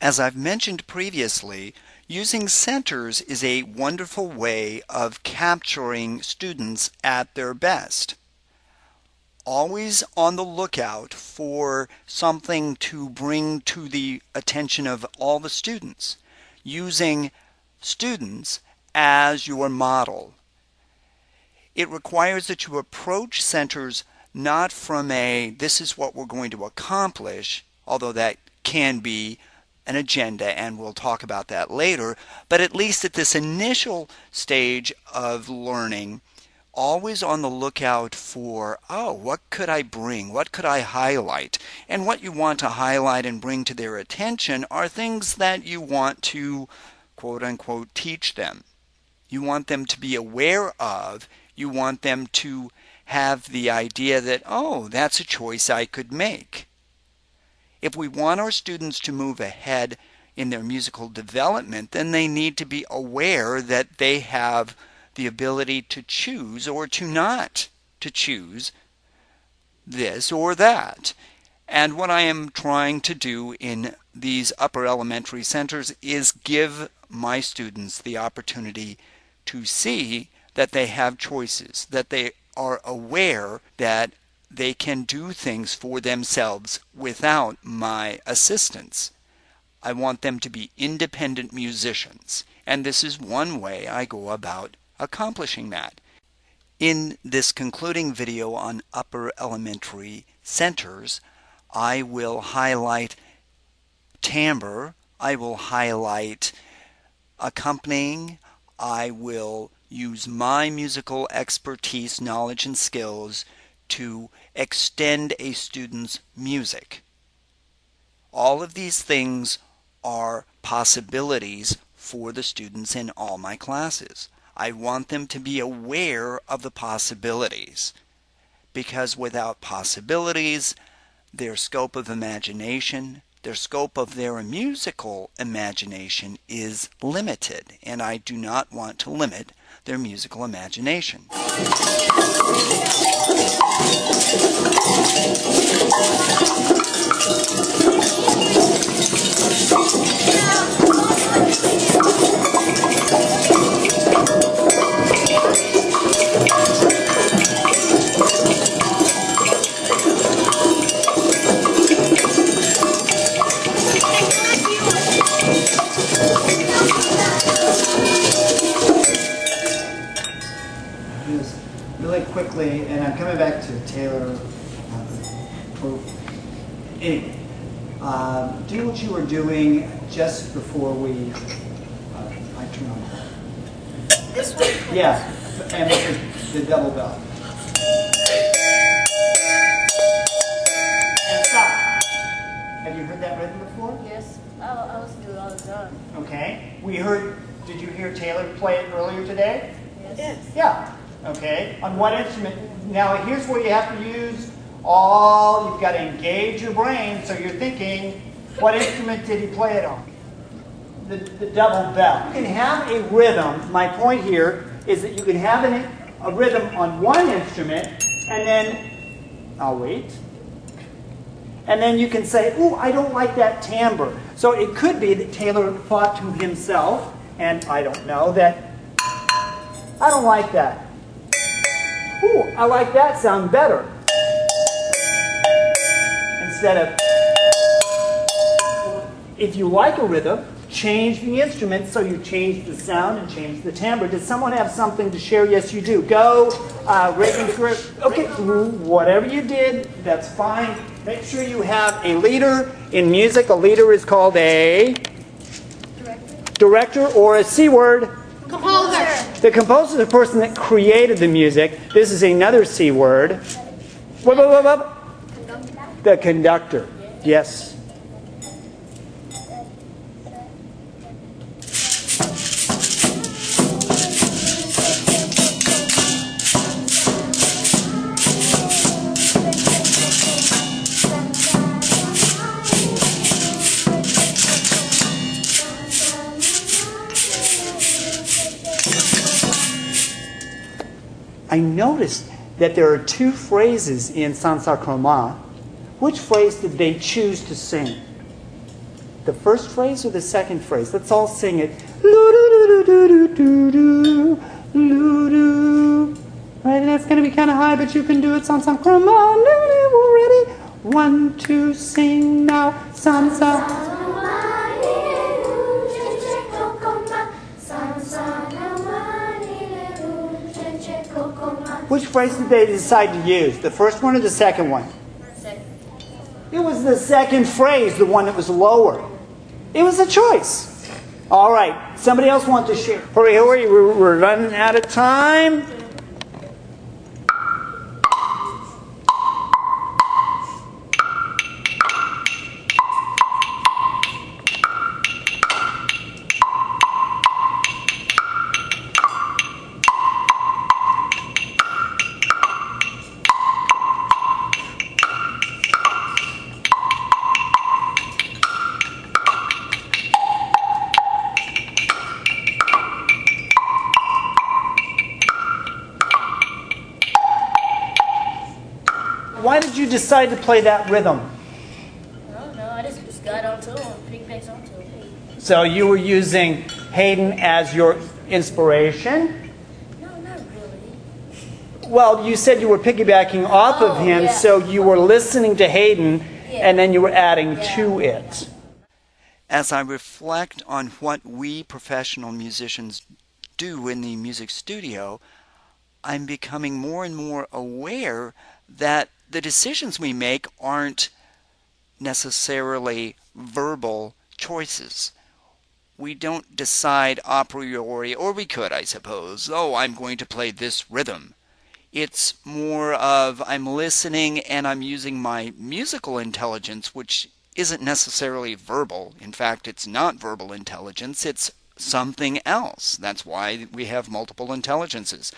As I've mentioned previously, using centers is a wonderful way of capturing students at their best. Always on the lookout for something to bring to the attention of all the students, using students as your model. It requires that you approach centers not from a this is what we're going to accomplish, although that can be an agenda and we'll talk about that later, but at least at this initial stage of learning, always on the lookout for, oh, what could I bring? What could I highlight? And what you want to highlight and bring to their attention are things that you want to, quote unquote, teach them. You want them to be aware of, you want them to have the idea that, oh, that's a choice I could make. If we want our students to move ahead in their musical development, then they need to be aware that they have the ability to choose or to not to choose this or that. And what I am trying to do in these upper elementary centers is give my students the opportunity to see that they have choices, that they are aware that they can do things for themselves without my assistance. I want them to be independent musicians, and this is one way I go about accomplishing that. In this concluding video on upper elementary centers, I will highlight timbre, I will highlight accompanying, I will use my musical expertise, knowledge, and skills to extend a student's music. All of these things are possibilities for the students in all my classes. I want them to be aware of the possibilities, because without possibilities, their scope of imagination, their scope of their musical imagination is limited, and I do not want to limit their musical imagination. Really quickly, and I'm coming back to Taylor. Anyway, do what you were doing just before we. I turn on. This one? Yeah, and with the double bell. And stop. Have you heard that rhythm before? Yes. I listen to it all the time. Okay. We heard. Did you hear Taylor play it earlier today? Yes. Yeah. Okay, on what instrument? Now here's where you have to use all, you've got to engage your brain, so you're thinking, what instrument did he play it on? The double bell. You can have a rhythm, my point here is that you can have a rhythm on one instrument, and then, I'll wait, and then you can say, ooh, I don't like that timbre. So it could be that Taylor thought to himself, and I don't know, that I don't like that. Ooh, I like that sound better. Instead of, if you like a rhythm, change the instrument so you change the sound and change the timbre. Does someone have something to share? Yes, you do. Go, Reagan, okay, whatever you did, that's fine. Make sure you have a leader in music. A leader is called a director or a C word. Composer. The composer is the person that created the music. This is another C word. What? The conductor. Yes. I noticed that there are two phrases in Sansar Chroma. Which phrase did they choose to sing? The first phrase or the second phrase? Let's all sing it. Loo-doo-doo-doo-doo-doo-doo, loo-doo. Right, and that's going to be kind of high, but you can do it. Come on, ready? 1, 2, sing now. Sansa. Which phrase did they decide to use? The first one or the second one? Second. It was the second phrase, the one that was lower. It was a choice. All right. Somebody else want to share? Hurry. We're running out of time. Why did you decide to play that rhythm? I don't know. I just got onto it and piggybacked onto it. So you were using Hayden as your inspiration? No, not really. Well, you said you were piggybacking off of him, yeah. so you were listening to Hayden, Yeah. and then you were adding to it. As I reflect on what we professional musicians do in the music studio, I'm becoming more and more aware that the decisions we make aren't necessarily verbal choices. We don't decide a priori, or we could, I suppose, oh, I'm going to play this rhythm. It's more of I'm listening and I'm using my musical intelligence, which isn't necessarily verbal. In fact, it's not verbal intelligence, it's something else. That's why we have multiple intelligences.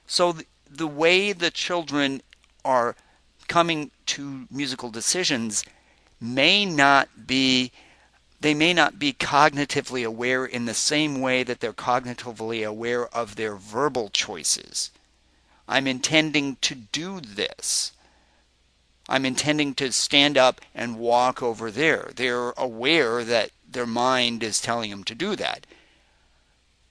So the way the children are coming to musical decisions may not be cognitively aware in the same way that they're cognitively aware of their verbal choices. I'm intending to do this. I'm intending to stand up and walk over there. They're aware that their mind is telling them to do that.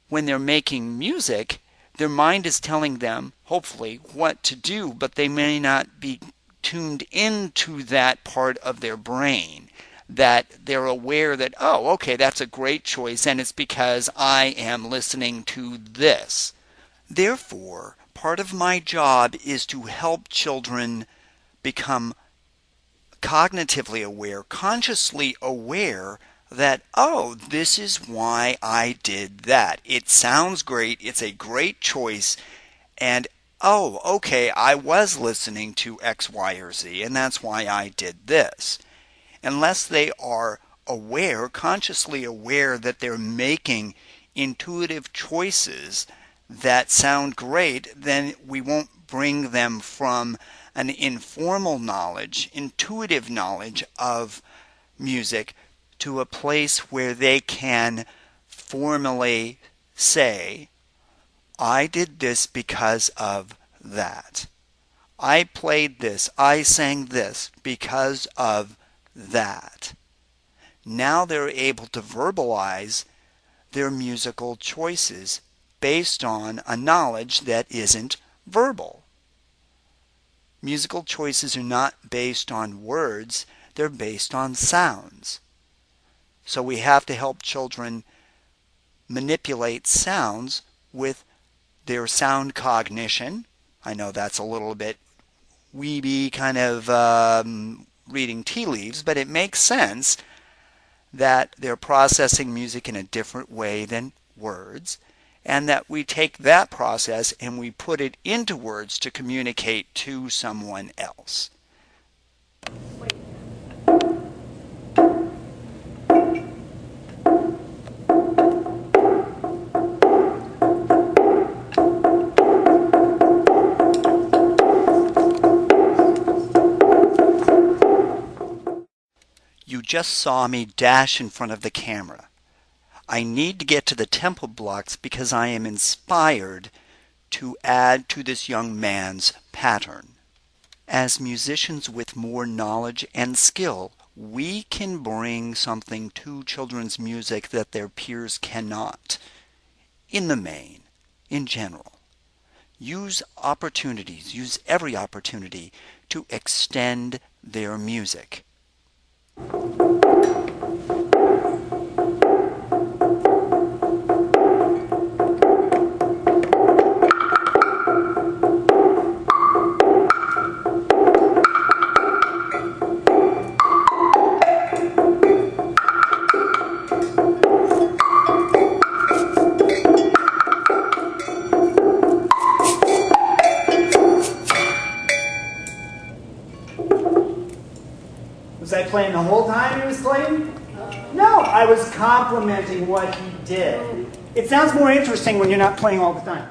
When they're making music, their mind is telling them, hopefully, what to do, but they may not be tuned into that part of their brain, that they're aware that, oh, okay, that's a great choice, and it's because I am listening to this. Therefore, part of my job is to help children become cognitively aware, consciously aware that, oh, this is why I did that. It sounds great. It's a great choice. And, oh, okay, I was listening to X, Y, or Z, and that's why I did this. Unless they are aware, consciously aware that they're making intuitive choices that sound great, then we won't bring them from an informal knowledge, intuitive knowledge of music to a place where they can formally say, I did this because of that. I played this, I sang this because of that. Now they're able to verbalize their musical choices based on a knowledge that isn't verbal. Musical choices are not based on words, they're based on sounds. So we have to help children manipulate sounds with their sound cognition. I know that's a little bit weeby kind of reading tea leaves, but it makes sense that they're processing music in a different way than words, and that we take that process and we put it into words to communicate to someone else. You just saw me dash in front of the camera. I need to get to the tempo blocks because I am inspired to add to this young man's pattern. As musicians with more knowledge and skill, we can bring something to children's music that their peers cannot, in the main, in general. Use opportunities, use every opportunity to extend their music. Was I playing the whole time he was playing? No, I was complimenting what he did. It sounds more interesting when you're not playing all the time.